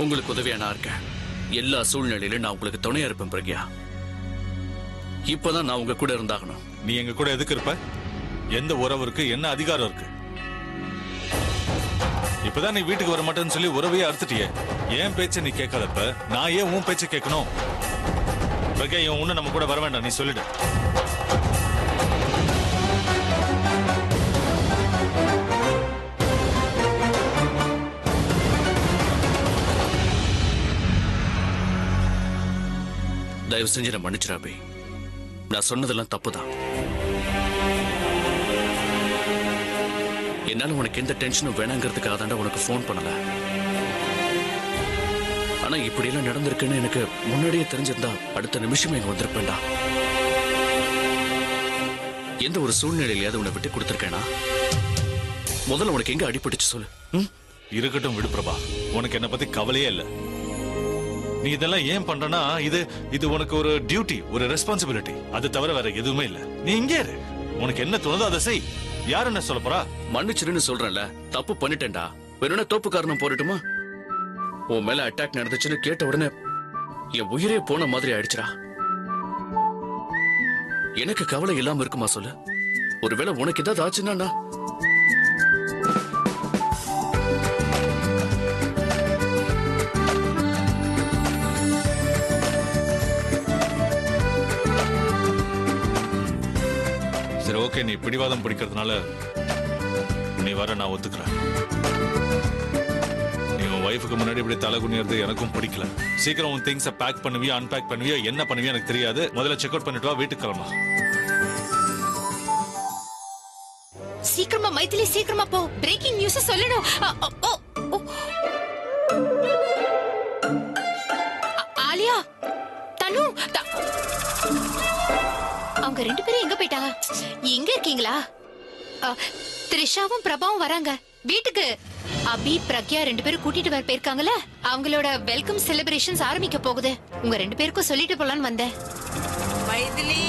உங்களுக்கு உதவியா நான் இருக்கேன். எல்லா சூழ்நிலையிலும் நான் உங்களுக்கு துணையா இருப்பேன் பிரக்யா. இப்பதான் நான் உங்க கூட இருந்தாகணும். நீ எங்க கூட எதுக்கு இருப்ப? எந்த உறவு இருக்கு, என்ன அதிகாரம் இருக்கு? இப்பதான் நீ வீட்டுக்கு வர மாட்டேன்னு சொல்லி உறவையே அறுத்துட்டியே. ஏன் பேச்ச நீ கேட்காதப்ப நான் ஏன் உன் பேச்ச கேட்கணும்? பிரக்யா, இவன் ஒண்ணு நம்ம கூட வர வேண்டாம், நீ சொல்லிடு. தயவு செஞ்சு நான் மன்னிச்சிடாபி. நான் சொன்னதெல்லாம் தப்புதான். என்னால உனக்கு எந்த டென்ஷனும் வேணாங்கிறதுக்காக தாண்டா உனக்கு போன் பண்ணல. ஆனா இப்படி எல்லாம் நடந்திருக்குன்னு எனக்கு முன்னாடியே தெரிஞ்சிருந்தா அடுத்த நிமிஷமே இங்க வந்திருப்பேன்டா. எந்த ஒரு சூழ்நிலையிலேயாவது உன்னை விட்டு கொடுத்துருக்கேனா? முதல்ல உனக்கு எங்க அடிபட்டுச்சு சொல்லு. இருக்கட்டும் விடு பிரபா, உனக்கு என்ன பத்தி கவலையே இல்ல. நீ இதெல்லாம் ஏன் பண்றனா, இது உனக்கு ஒரு டியூட்டி, ஒரு ரெஸ்பான்சிபிலிட்டி. அது தவிர வேற எதுவுமே இல்ல. நீ இங்கே இரு, உனக்கு என்ன தோணுதோ அதை செய். யார் என்ன சொல்ல போறா? மன்னிச்சிருன்னு சொல்றேன்ல, தப்பு பண்ணிட்டேன்டா. வேணும்னா தோப்பு காரணம் போடட்டுமா? உன் மேல அட்டாக் நடந்துச்சுன்னு கேட்ட உடனே என் உயிரே போன மாதிரி ஆயிடுச்சுடா. எனக்கு கவலை இல்லாம இருக்குமா சொல்லு? ஒருவேளை உனக்கு ஏதாவது ஆச்சுன்னா சரி, ஓகே, நீ பிடிவாதம் பிடிக்கிறதுனால நீ வர நான் ஒத்துக்கிறேன். நீ உன் வைஃபுக்கு முன்னாடி இப்படி தலை குனிறது எனக்கும் பிடிக்கல. சீக்கிரம் உன் திங்ஸை பேக் பண்ணுவியா, அன்பேக் பண்ணுவியா, என்ன பண்ணுவியா எனக்கு தெரியாது. முதல்ல செக் அவுட் பண்ணிட்டு வா, வீட்டுக்கு கிளம்பலாம். சீக்கிரமா மைதிலி, சீக்கிரமா போ. பிரேக்கிங் நியூஸ் சொல்லணும். ஆலியா, தனு, அவங்க ரெண்டு பேரும் எங்க போயிட்டாங்க? எங்க இருக்கீங்களா? த்ரிஷாவும் பிரபாவும் வராங்க வீட்டுக்கு. அபி, பிரக்யா ரெண்டு பேரும் கூட்டிட்டு வர போயிருக்காங்கல்ல. அவங்களோட வெல்கம் செலிப்ரேஷன்ஸ் ஆரம்பிக்க போகுது. உங்க ரெண்டு பேருக்கும் சொல்லிட்டு போலான்னு வந்தேன். மைதிலி,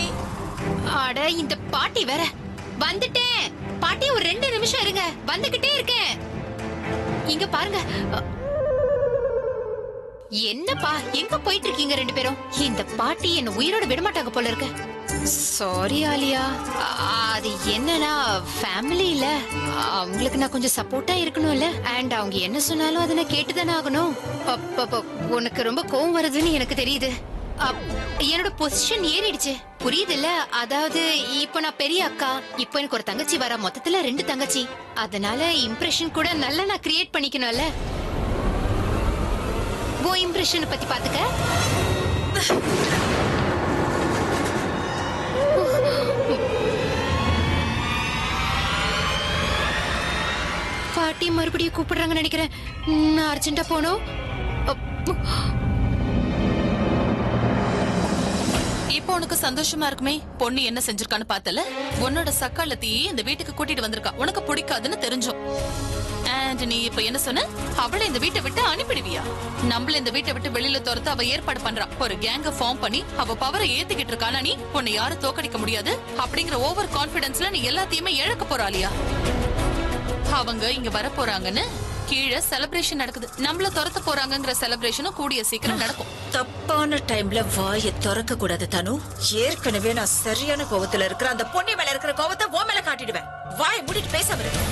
அட இந்த பாட்டி வேற. வந்துட்டேன் பாட்டி, ஒரு 2 நிமிஷம் இருங்க, வந்துகிட்டே இருக்கேன். இங்க பாருங்க. என்னப்பா, எங்க போயிட்டு இருக்கீங்க ரெண்டு பேரும்? இந்த பாட்டி என்ன உயிரோட விட மாட்டாங்க போல இருக்கு. சாரி ஆலியா, அது என்னன்னா ஃபேமிலில அவங்களுக்கு நான் கொஞ்சம் சப்போர்ட்டா இருக்கணும்ல. அண்ட் அவங்க என்ன சொன்னாலும் அதை நான் கேட்டுதானே ஆகணும். உனக்கு ரொம்ப கோவம் வருதுன்னு எனக்கு தெரியுது. என்னோட பொசிஷன் ஏறிடுச்சு, புரியுது இல்ல? அதாவது இப்ப நான் பெரிய அக்கா, இப்ப எனக்கு ஒரு தங்கச்சி வர, மொத்தத்துல 2 தங்கச்சி. அதனால இம்ப்ரெஷன் கூட நல்லா நான் கிரியேட் பண்ணிக்கணும்ல. ஓ இம்ப்ரெஷன் பத்தி பாத்துக்க. பாட்டி மறுபடியும் கூப்பிடுறாங்கன்னு நினைக்கிறேன். நான் அர்ஜென்ட்டா போனோம். இப்போ உனக்கு சந்தோஷமா இருக்குமே? பொண்ணு என்ன செஞ்சிருக்கான்னு பார்த்தல. உன்னோட சக்காலத்தையே இந்த வீட்டுக்கு கூட்டிட்டு வந்திருக்கா. உனக்கு பிடிக்காதுன்னு தெரிஞ்சோம். அண்ட் நீ இப்ப என்ன சொன்ன? அவளை இந்த வீட்டை விட்டு அனுப்பிடுவியா? நம்மள இந்த வீட்டை விட்டு வெளியில துரத்து அவ ஏற்பாடு பண்றா. ஒரு கேங்க ஃபார்ம் பண்ணி அவ பவரை ஏத்திக்கிட்டு இருக்கானா? நீ உன்னை யாரும் தோக்கடிக்க முடியாது அப்படிங்கிற ஓவர் கான்பிடன்ஸ்ல நீ எல்லாத்தையுமே இழக்க போறாளியா? அவங்க இங்க வர போறாங்கன்னு கீழே செலிப்ரேஷன் நடக்குது. நம்மள துரத்த போறாங்கங்கிற செலிப்ரேஷனும் கூடிய சீக்கிரம் நடக்கும். தப்பான டைம்ல வாயை திறக்க கூடாது தனு. ஏற்கனவே நான் சரியான கோவத்துல இருக்கிற. அந்த பொண்ணு மேல இருக்கிற கோவத்தை ஓ மேல காட்டிடுவேன். வாய் மூடிட்டு பேசாம இரு.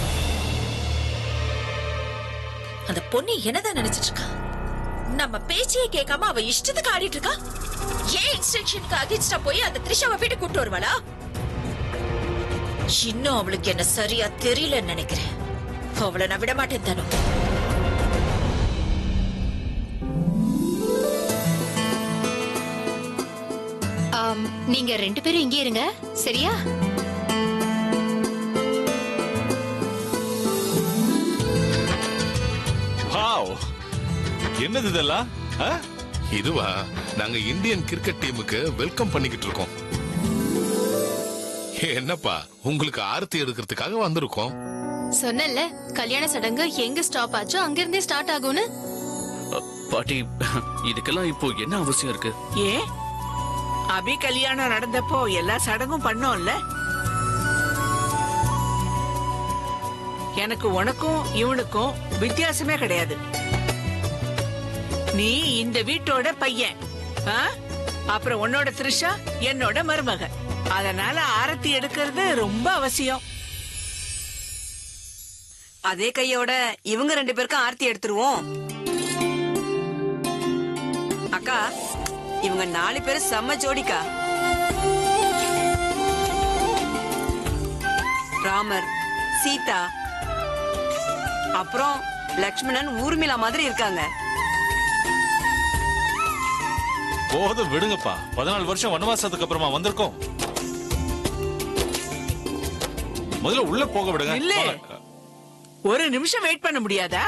அந்த பொண்ணு என்னதான் நினைச்சிட்டு இருக்கா? நம்ம பேச்சையே கேட்காம அவ இஷ்டத்துக்கு ஆடிட்டு இருக்கா. ஏன் இன்ஸ்ட்ரக்ஷனுக்கு அகேன்ஸ்டா போய் அந்த த்ரிஷாவை வீட்டுக்கு கூட்டு வருவாளா? இன்னும் அவளுக்கு என்ன சரியா தெரியலன்னு நினைக்கிறேன். அவளை நான் விட மாட்டேன் தனு. நீங்க 2 பேரும் இங்கே இருங்க, சரியா? என்னது இதெல்லாம்? இதுவா, நாங்க இந்தியன் கிரிக்கெட் டீமுக்கு வெல்கம் பண்ணிக்கிட்டு இருக்கோம். என்னப்பா, உங்களுக்கு ஆரத்தி எடுக்கிறதுக்காக வந்திருக்கோம். சொன்னல, கல்யாண சடங்கு எங்க ஸ்டாப் ஆச்சோ அங்க இருந்தே ஸ்டார்ட் ஆகும்னு. பாட்டி, இதுக்கெல்லாம் இப்போ என்ன அவசியம் இருக்கு? ஏன் அபி கல்யாணம் நடந்தப்போ எல்லா சடங்கும் பண்ணோம்ல. எனக்கு உனக்கும் இவனுக்கும் வித்தியாசமே கிடையாது. நீ இந்த வீட்டோட பையன், ஆ? அப்புறம் உன்னோட த்ரிஷா என்னோட மருமக. அதனால ஆரத்தி எடுக்கிறது ரொம்ப அவசியம். அதே கையோட இவங்க 2 பேருக்கும் ஆர்த்தி எடுத்துருவோம். அக்கா, இவங்க 4 பேரும் செம்ம ஜோடிக்கா. ராமர், சீதா, அப்புறம் லக்ஷ்மணன், ஊர்மிளா மாதிரி இருக்காங்க. போதும் விடுங்கப்பா. 14 வருஷம் வனவாசத்துக்கு அப்புறமா வந்திருக்கோம். முதல்ல உள்ள போக விடுங்க. இல்ல, போங்க. ஒரு நிமிஷம் வெயிட் பண்ண முடியாதா?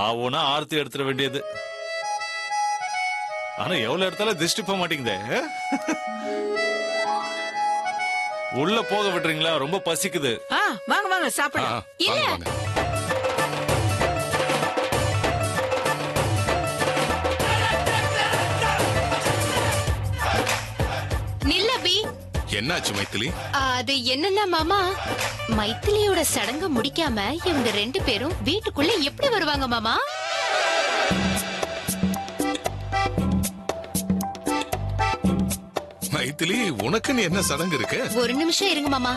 ஆவுனா ஆர்த்தி எடுத்துட வேண்டியது. ஆனா எவ்வளவு எடுத்தாலும் திருஷ்டி போக மாட்டேங்குதே. உள்ள போக விட்டுறீங்களா? ரொம்ப பசிக்குது. வாங்க வாங்க ஆ, சாப்பிடலாம். வாங்க வாங்க. நில்ல அபி. என்னாச்சு மைத்திலி? அது என்னன்னா மாமா, மைத்திலியோட சடங்க முடிக்காம இவங்க 2 பேரும் வீட்டுக்குள்ள எப்படி வருவாங்க மாமா? மைத்திலி, உனக்குன்னு என்ன சடங்கு இருக்கு? ஒரு நிமிஷம் இருங்க மாமா.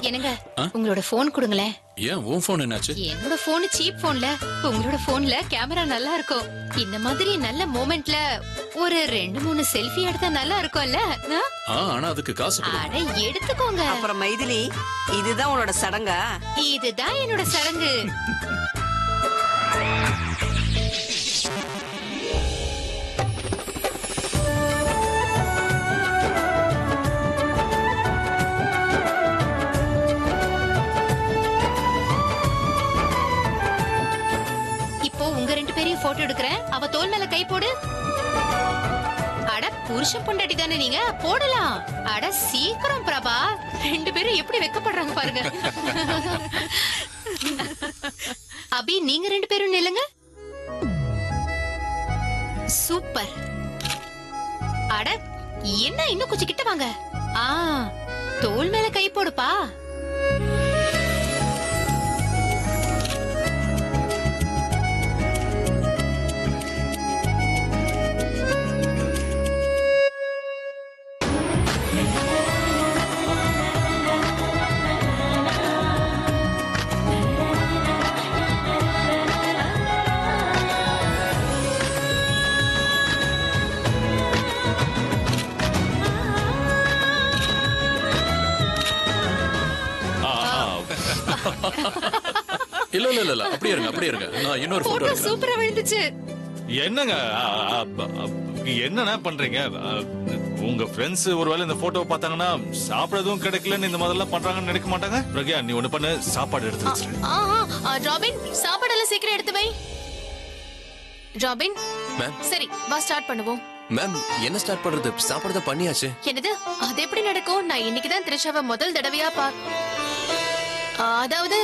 என்னங்க, உங்களோட போன் கொடுங்களேன். ஏன் உன் போன் என்னாச்சு? என்னோட போன் சீப் போன்ல, உங்களோட போன்ல கேமரா நல்லா இருக்கும். இந்த மாதிரி நல்ல மொமெண்ட்ல ஒரு 2-3 செல்ஃபி எடுத்தா நல்லா இருக்கும்ல? ஆனா அதுக்கு காசு கொடு. அட எடுத்துக்கோங்க. அப்புறம் மைதிலி, இதுதான் உன்னோட சடங்கா? இதுதான் என்னோட சடங்கு. இப்போ உங்க 2 பேரையும் போட்டோ எடுக்கிறேன். அவ தோள் மேல கை போடு. அட புருஷன் பொண்டாட்டி தானே நீங்க, போடலாம். அட சீக்கிரம் பிரபா, 2 பேரும் எப்படி வெக்கப்படுறாங்க பாருங்க. அபி, நீங்க 2 பேரும் நில்லுங்க. சூப்பர். அட என்ன, இன்னும் கொஞ்சம் கிட்ட வாங்க. தோள் மேல கை போடுப்பா. இல்ல அப்படியே இருங்க. நான் இன்னொரு போட்டோ போட்டோ எடுக்கிறேன். சூப்பரா விழுந்துச்சு. என்னங்க என்னண்ணா பண்றீங்க? உங்க ஃப்ரெண்ட்ஸ் ஒருவேளை இந்த போட்டோ பார்த்தாங்கன்னா சாப்பிடறதும் கிடைக்கலன்னு இந்த மாதிரிலாம் பண்றாங்கன்னு நினைக்க மாட்டாங்க? பிரக்யா, நீ ஒண்ணு பண்ணு, சாப்பாடு எடுத்து வச்சிரு. ராபின், சாப்பாடெல்லாம் சீக்கிரம் எடுத்து வை. Robin, ma'am. சரி வா ஸ்டார்ட் பண்ணுவோம். மேம், என்ன ஸ்டார்ட் பண்றது? சாப்பாடு பண்ணியாச்சு. என்னது? அது எப்படி நடக்கும்? நான் இன்னைக்குதான் த்ரிஷாவை முதல் தடவையா அதாவது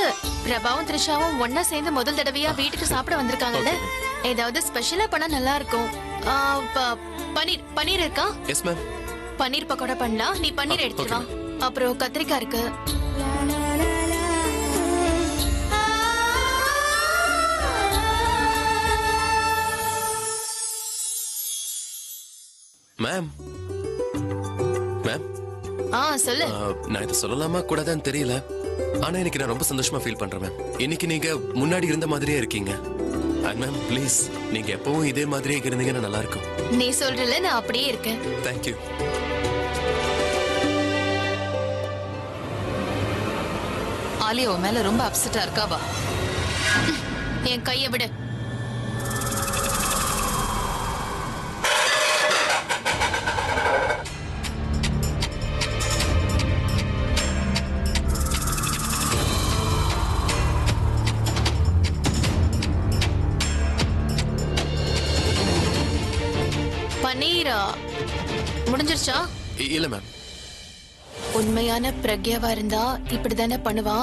பிரபாவும் த்ரிஷாவும் ஒன்னா சேர்ந்து முதல் தடவையா வீட்டுக்கு சாப்பிட வந்திருக்காங்கல்ல. ஏதாவது ஸ்பெஷலா பண்ணா நல்லா இருக்கும். பன்னீர் இருக்கா? Yes ma'am. பன்னீர் பக்கோடா பண்ணலாம். நீ பன்னீர் எடுத்துட்டு வா. அப்புறம் கத்திரிக்காய் இருக்கு. மேம். மேம். சொல்லு. நான் இதை சொல்லலாமா கூடாதான்னு தெரியல. ஆனா எனக்கு நான் ரொம்ப சந்தோஷமா ஃபீல் பண்றேன் மேம். இன்னைக்கு நீங்க முன்னாடி இருந்த மாதிரியே இருக்கீங்க. மேம் ப்ளீஸ், நீங்க எப்பவும் இதே மாதிரியே இருந்தீங்கன்னா நல்லா இருக்கும். நீ சொல்றல, நான் அப்படியே இருக்கேன். தேங்க்யூ. ஆலியா மேல ரொம்ப அப்செட்டா இருக்காவா? என் கைய விடு. முடிஞ்சிருச்சா? இல்ல மேம். உண்மையான பிரக்யாவா இருந்தா இப்படிதானே பண்ணுவா.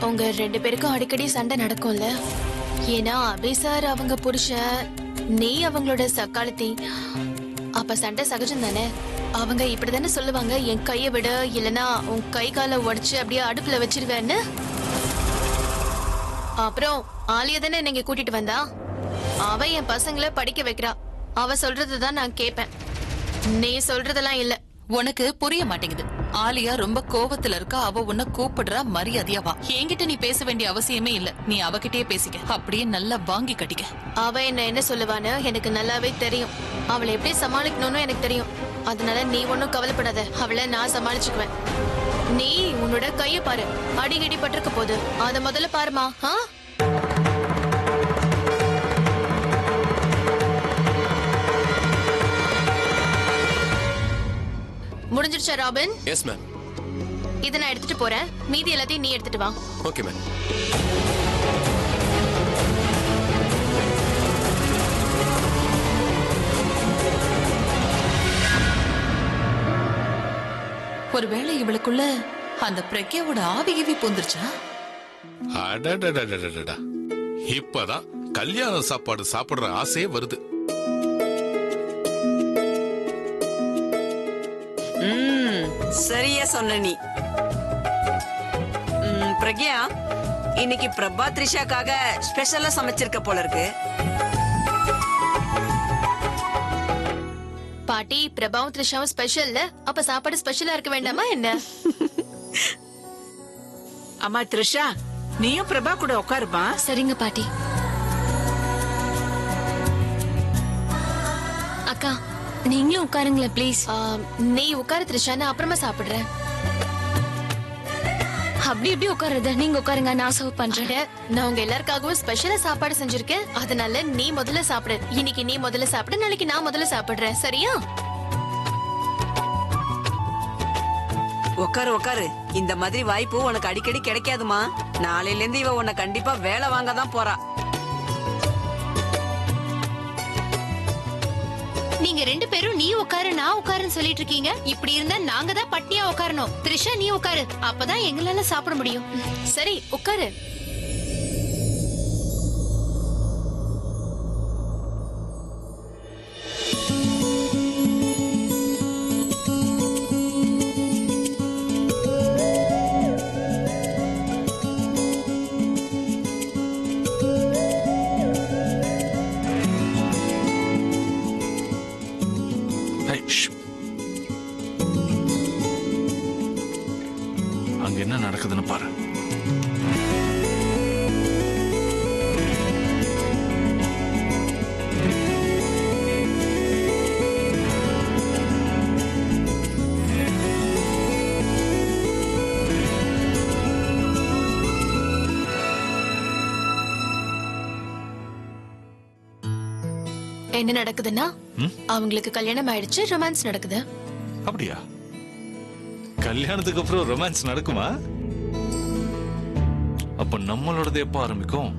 உங்க 2 பேருக்கும் அடிக்கடி சண்டை நடக்கும்ல. ஏன்னா அபி சார் அவங்க புருஷன், நீ அவங்களோட சக்காலத்தி. அப்ப சண்டை சகஜம் தானே. அவங்க இப்படிதானே சொல்லுவாங்க, என் கையை விட, இல்லனா உன் கை காலை உடைச்சு அப்படியே அடுப்புல வச்சிருவேன்னு. அப்புறம் ஆலியா தானே நீங்க கூட்டிட்டு வந்தா. அவ என் பசங்களை படிக்க வைக்கிறா. அவ சொல்றதுதான் நான் கேட்பேன், நீ சொல்றதெல்லாம் இல்ல. உனக்கு புரிய மாட்டேங்குது. ஆலியா ரொம்ப கோவத்துல இருக்கா. அவ உன்னை கூப்பிடுறா, மரியாதையா வா. என்கிட்ட நீ பேச வேண்டிய அவசியமே இல்ல. நீ அவகிட்டயே பேசிக்க. அப்படியே நல்லா வாங்கி கட்டிக்க. அவ என்ன சொல்லுவான்னு எனக்கு நல்லாவே தெரியும். அவளை எப்படி சமாளிக்கணும்னு எனக்கு தெரியும். அதனால நீ ஒன்னும் கவலைப்படாத, அவளை நான் சமாளிச்சுக்குவேன். நீ உன்னோட கைய பாரு, அடிக்கடி பட்டிருக்க போது அத முதல்ல பாருமா. முடிஞ்சிருச்சா ராபின்? Yes ma'am. இதை நான் எடுத்துட்டு போறேன், மீதி எல்லாத்தையும் நீ எடுத்துட்டு வா. Okay ma'am. ஒருவேளை இவளுக்குள்ள அந்த பிரக்யாவோட ஆவியவி பூந்துருச்சா? அடடடடடடா. இப்பதான் கல்யாண சாப்பாடு சாப்பிடுற ஆசையே வருது. சரியா சொன்ன நீ. பிரக்யா, இன்னைக்கு பிரபா த்ரிஷாக்காக ஸ்பெஷலா சமைச்சிருக்க போல இருக்கு. பாட்டி, பிரபாவும் த்ரிஷாவும் ஸ்பெஷல்ல, அப்ப சாப்பாடு ஸ்பெஷலா இருக்க வேண்டாமா என்ன? அம்மா த்ரிஷா, நீயும் பிரபா கூட உட்காருமா. சரிங்க பாட்டி. அக்கா, நீங்களும் உட்காருங்களேன் ப்ளீஸ். நீ உட்காரு த்ரிஷா, நான் அப்புறமா சாப்பிடுறேன். அப்படி இப்படி உட்காருறது, நீங்க உட்காருங்க, நான் சர்வ் பண்றேன். நான் உங்க எல்லாருக்காகவும் ஸ்பெஷலா சாப்பாடு செஞ்சிருக்கேன். அதனால நீ முதல்ல சாப்பிடு. இன்னைக்கு நீ முதல்ல சாப்பிடு, நாளைக்கு நான் முதல்ல சாப்பிடுறேன். சரியா? உட்காரு உட்காரு. இந்த மாதிரி வாய்ப்பு உனக்கு அடிக்கடி கிடைக்காதுமா. நாளையில இருந்து இவ உன்னை கண்டிப்பா வேலை வாங்க தான் போறா. நீங்க 2 பேரும் நீ உட்காரு நான் உட்காருன்னு சொல்லிட்டு இருக்கீங்க. இப்படி இருந்தா நாங்க தான் பட்னியா உட்காரணும். த்ரிஷா நீ உட்காரு, அப்பதான் எங்களால சாப்பிட முடியும். சரி உட்காரு. அங்க என்ன நடக்குதுன்னு பாரு. என்ன நடக்குதுன்னா, அவங்களுக்கு கல்யாணம் ஆயிடுச்சு, ரொமான்ஸ் நடக்குது. அப்படியா? கல்யாணத்துக்கு அப்புறம் ரொமான்ஸ் நடக்குமா? அப்ப நம்மளோடது எப்ப ஆரம்பிக்கும்?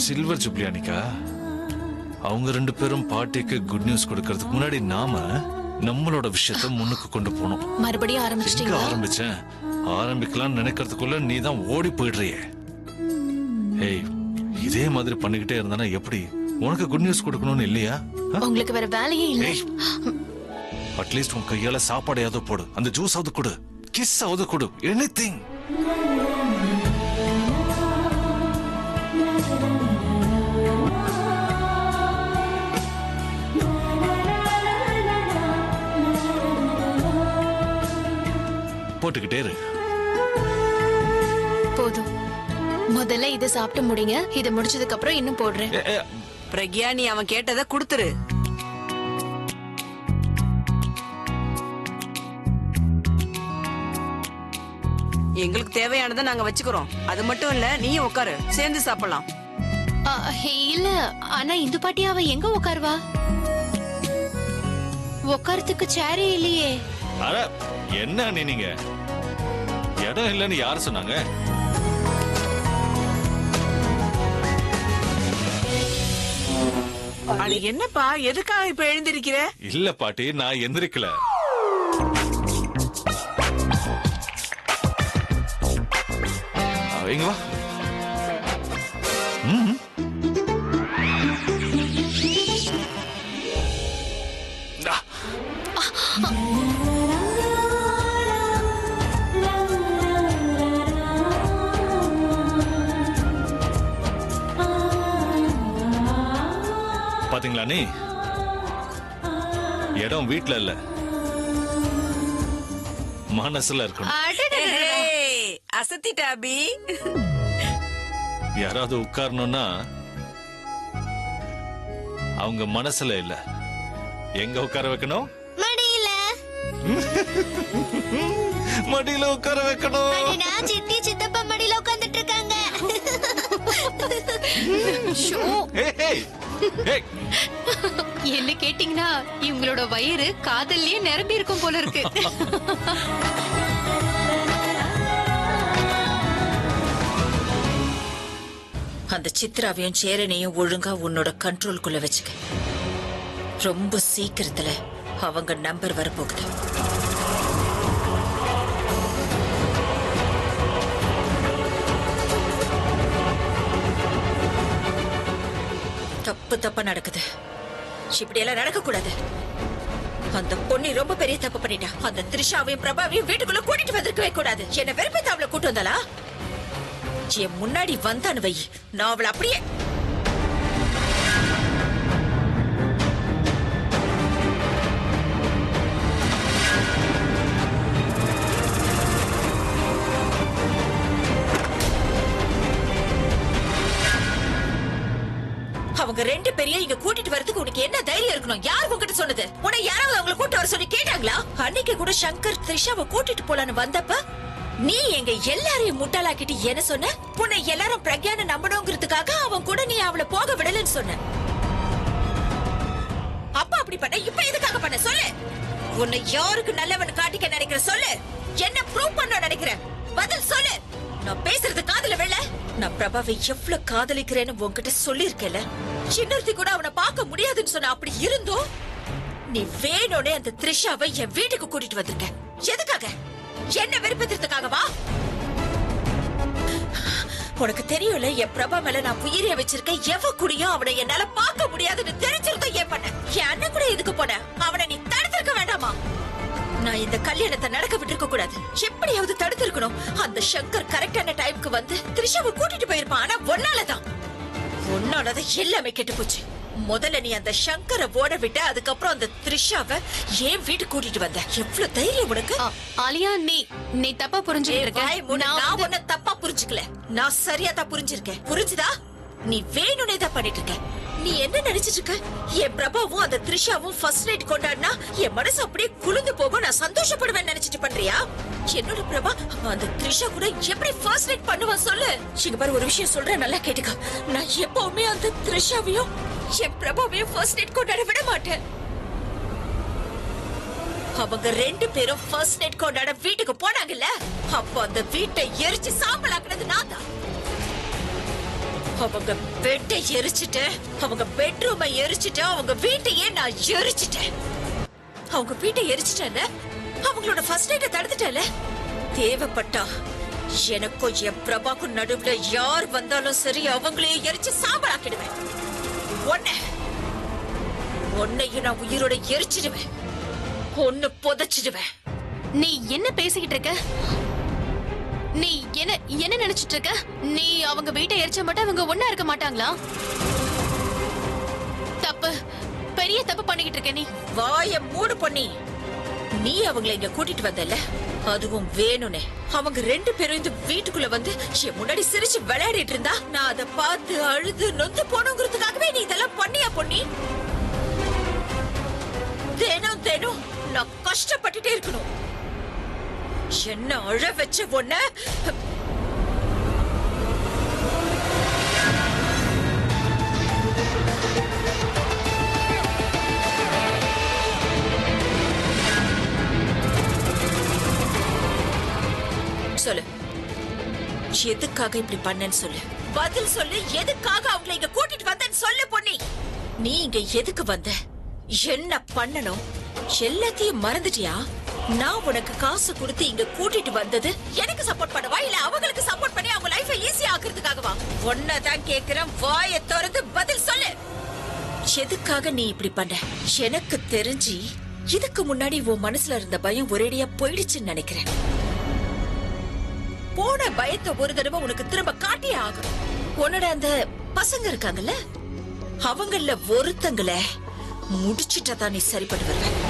சில்வர் ஜூப்ளியானிக்கா? அவங்க 2 பேரும் பாட்டிக்கு குட் நியூஸ் கொடுக்கறதுக்கு முன்னாடி நாம நம்மளோட விஷயத்த முன்னுக்கு கொண்டு போனோம். மறுபடியும் ஆரம்பிச்சிட்டீங்க? ஆரம்பிச்சேன். ஆரம்பிக்கலாம்னு நினைக்கிறதுக்குள்ள நீ தான் ஓடி போயிடுறியே. ஏய், இதே மாதிரி பண்ணிக்கிட்டே இருந்தானா எப்படி? உனக்கு குட் நியூஸ் கொடுக்கணும்னு இல்லையா? உங்களுக்கு வேற வேலையே இல்ல. அட்லீஸ்ட் உன் கையால சாப்பாடையாவது போடு, அந்த ஜூஸ் ஆவது கொடு, கிஸ் ஆவது கொடு, எனிதிங். போட்டுக்கிட்டே இரு. போதும், முதல்ல இதை சாப்பிட்டு முடிங்க. இதை முடிச்சதுக்கு அப்புறம் இன்னும் போடுறேன். பிரக்யா, நீ அவன் கேட்டதை கொடுத்துரு. எங்களுக்கு தேவையானதை நாங்க வச்சுக்கிறோம். அது மட்டும் இல்ல, நீயும் உட்காரு, சேர்ந்து சாப்பிடலாம். இல்ல, ஆனா இந்த பாட்டி அவ எங்க உட்காருவா? உட்காரத்துக்கு சேரே இல்லையே. அட என்ன நீங்க, இடம் இல்லைன்னு யாரு சொன்னாங்க? அது என்னப்பா, எதுக்காக இப்ப எழுந்திருக்கிற? இல்ல பாட்டி, நான் எந்திரிக்கல. இங்க வா. பாத்தீங்களா, நீ இடம் வீட்ல இல்ல, மனசுல இருக்கணும். அசத்திட்ட அபி. யாராவது உட்காரணும்னா அவங்க மனசுல இல்ல, எங்க உட்கார வைக்கணும்? மடியில. மடியில உட்கார வைக்கணும். சித்தி சித்தப்பா மடியில உட்கார்ந்துட்டு இருக்காங்க. என்ன கேட்டீங்கன்னா இவங்களோட வயிறு காதல்லயே நிரம்பி இருக்கும் போல இருக்கு. அந்த சித்ராவையும் சேரனையும் ஒழுங்கா உன்னோட கண்ட்ரோல்குள்ள வச்சுக்க. ரொம்ப சீக்கிரத்துல அவங்க நம்பர் வரப்போகுது. தப்பு தப்பா நடக்குது. இப்படி எல்லாம் நடக்க கூடாது. அந்த பொண்ணு ரொம்ப பெரிய தப்பு பண்ணிட்டா. அந்த த்ரிஷாவையும் பிரபாவையும் வீட்டுக்குள்ள கூட்டிட்டு வந்திருக்கவே கூடாது. என்ன வெறுப்பேத்த அவளை கூட்டு வந்தாளா? என் முன்னாடி வந்தானு வை, நான் அவளை அப்படியே அவங்க ரெண்டு பேரையும் இங்க கூட்டிட்டு வரதுக்கு உனக்கு என்ன தைரியம் இருக்கணும்? யார் உங்ககிட்ட சொன்னது? உன்னை யாராவது அவங்களை கூட்டு வர சொல்லி கேட்டாங்களா? அன்னைக்கு கூட சங்கர் த்ரிஷாவை கூட்டிட்டு போலான்னு வந்தப்ப நீ எங்க எல்லாரையும் முட்டாளாக்கிட்டு என்ன சொன்ன? உன்னை எல்லாரும் பிரக்யான நம்பணுங்கிறதுக்காக அவன் கூட நீ அவளை போக விடலன்னு சொன்ன. அப்ப அப்படி பண்ண, இப்ப எதுக்காக பண்ண சொல்லு? உன்னை யாருக்கு நல்லவன் காட்டிக்க நினைக்கிற சொல்லு? என்ன ப்ரூவ் பண்ண நினைக்கிற? பதில் சொல்லு. நான் பேசுறது காதுல விழ. நான் பிரபாவை எவ்வளவு காதலிக்கிறேன்னு உன்கிட்ட சொல்லிருக்கேன்ல. சின்னர்த்தி கூட அவனை பார்க்க முடியாதுன்னு சொன்ன. அப்படி இருந்தோம் நீ வேணும்னே அந்த த்ரிஷாவை என் வீட்டுக்கு கூட்டிட்டு வந்திருக்க. எதுக்காக? என்ன வெறுப்பதற்காகவா? உனக்கு தெரியும்ல, என் பிரபா மேல நான் உயிரியா வச்சிருக்கேன். எவ கூடயும் அவனை என்னால பார்க்க முடியாதுன்னு தெரிஞ்சிருந்தோம். ஏன் பண்ண? என் அண்ணன் கூட எதுக்கு போன? அவனை நீ தடுத்திருக்க வேண்டாமா? நான் இந்த கல்யாணத்தை நடக்க விட்டுருக்க கூடாது. எப்படியாவது தடுத்திருக்கணும். அந்த சங்கர் கரெக்டான டைமுக்கு வந்து த்ரிஷாவை கூட்டிட்டு போயிருப்பான். ஆனா ஒன்னாலதான் எல்லாமே கெட்டு போச்சு. முதல்ல நீ அந்த சங்கரை ஓட விட்ட, அதுக்கப்புறம் அந்த த்ரிஷாவை ஏன் வீட்டுக்கு கூட்டிட்டு வந்த? எவ்வளவு தைரியம் உனக்கு? ஆலியா, நீ தப்பா புரிஞ்சுக்கிட்ட. நான் உன்னை தப்பா புரிஞ்சுக்கல, நான் சரியா தான் புரிஞ்சிருக்கேன். புரிஞ்சுதா? நீ வேணும்னே தான் பண்ணிட்டு இருக்க. நீ என்ன நினைச்சிட்டு இருக்க? என் பிரபாவும் அந்த த்ரிஷாவும் ஃபர்ஸ்ட் நைட் கொண்டாடினா என் மனசு அப்படியே குளிர்ந்து போகும், நான் சந்தோஷப்படுவேன் நினைச்சிட்டு பண்றியா? என்னோட பிரபா அந்த த்ரிஷா கூட எப்படி ஃபர்ஸ்ட் நைட் பண்ணுவான் சொல்லு? இங்க பாரு, ஒரு விஷயம் சொல்றேன், நல்லா கேட்டுக்க. நான் எப்பவுமே அந்த த்ரிஷாவையும் என் பிரபாவையும் ஃபர்ஸ்ட் நைட் கொண்டாட விட மாட்டேன். அவங்க ரெண்டு பேரும் ஃபர்ஸ்ட் நைட் கொண்டாட வீட்டுக்கு போனாங்கல்ல, அப்போ அந்த வீட்டை எரிச்சு சாம்பலாக்குனது நான் தான். அவங்க பெட்டை எரிச்சிட்டு, அவங்க பெட்ரூமை எரிச்சிட்டு, அவங்க வீட்டையே நான் எரிச்சிட்டேன். அவங்க வீட்டை எரிச்சிட்டேன்ல, அவங்களோட ஃபர்ஸ்ட் நைட்டை தடுத்துட்டேன்ல. தேவைப்பட்டா எனக்கும் என் பிரபாக்கும் நடுவுல யார் வந்தாலும் சரி, அவங்களே எரிச்சு சாம்பலாக்கிடுவேன். உன்னையும் நான் உயிரோட எரிச்சிடுவேன், ஒன்னு புதைச்சிடுவேன். நீ என்ன பேசிக்கிட்டு இருக்க? நீ என்ன நினைச்சிட்டு இருக்க? நீ அவங்க வீட்டை எரிச்ச மட்டும் அவங்க ஒண்ணா இருக்க மாட்டாங்களா? தப்பு, பெரிய தப்பு பண்ணிக்கிட்டு இருக்க நீ. வாய மூடு பொண்ணி. நீ அவங்களை இங்க கூட்டிட்டு வந்தல, அதுவும் வேணும்னே. அவங்க ரெண்டு பேரும் இந்த வீட்டுக்குள்ள வந்து என் முன்னாடி சிரிச்சு விளையாடிட்டு இருந்தா நான் அதை பார்த்து அழுது நொந்து போனோங்கிறதுக்காகவே நீ இதெல்லாம் பண்ணியா பொண்ணி? தினம் தினம் நான் கஷ்டப்பட்டுட்டே இருக்கணும். என்ன அழ வச்ச பொண்ண சொல்லு. எதுக்காக இப்படி பண்ணேன்னு சொல்லு. பதில் சொல்லு. எதுக்காக அவங்களை இங்க கூட்டிட்டு வந்தேன்னு சொல்லு பொண்ணி. நீ இங்க எதுக்கு வந்த, என்ன பண்ணணும், எல்லாத்தையும் மறந்துட்டியா? நான் உனக்கு காசு கொடுத்து இங்க கூட்டிட்டு வந்தது எனக்கு சப்போர்ட் பண்ணவா, இல்ல அவங்களுக்கு சப்போர்ட் பண்ணி அவங்க லைஃபை ஈஸியா ஆக்குறதுக்காகவா? ஒன்னதான் கேக்குறேன், வாயை திறந்து பதில் சொல்லு. எதுக்காக நீ இப்படி பண்ண? எனக்கு தெரிஞ்சு இதுக்கு முன்னாடி உன் மனசுல இருந்த பயம் ஒரேடியா போயிடுச்சுன்னு நினைக்கிறேன். போன பயத்தை ஒரு தடவை உனக்கு திரும்ப காட்டியே ஆகும். உன்னோட அந்த பசங்க இருக்காங்கல்ல, அவங்கள ஒருத்தங்கள முடிச்சிட்டா தான் நீ சரிப்பட்டு வருவ.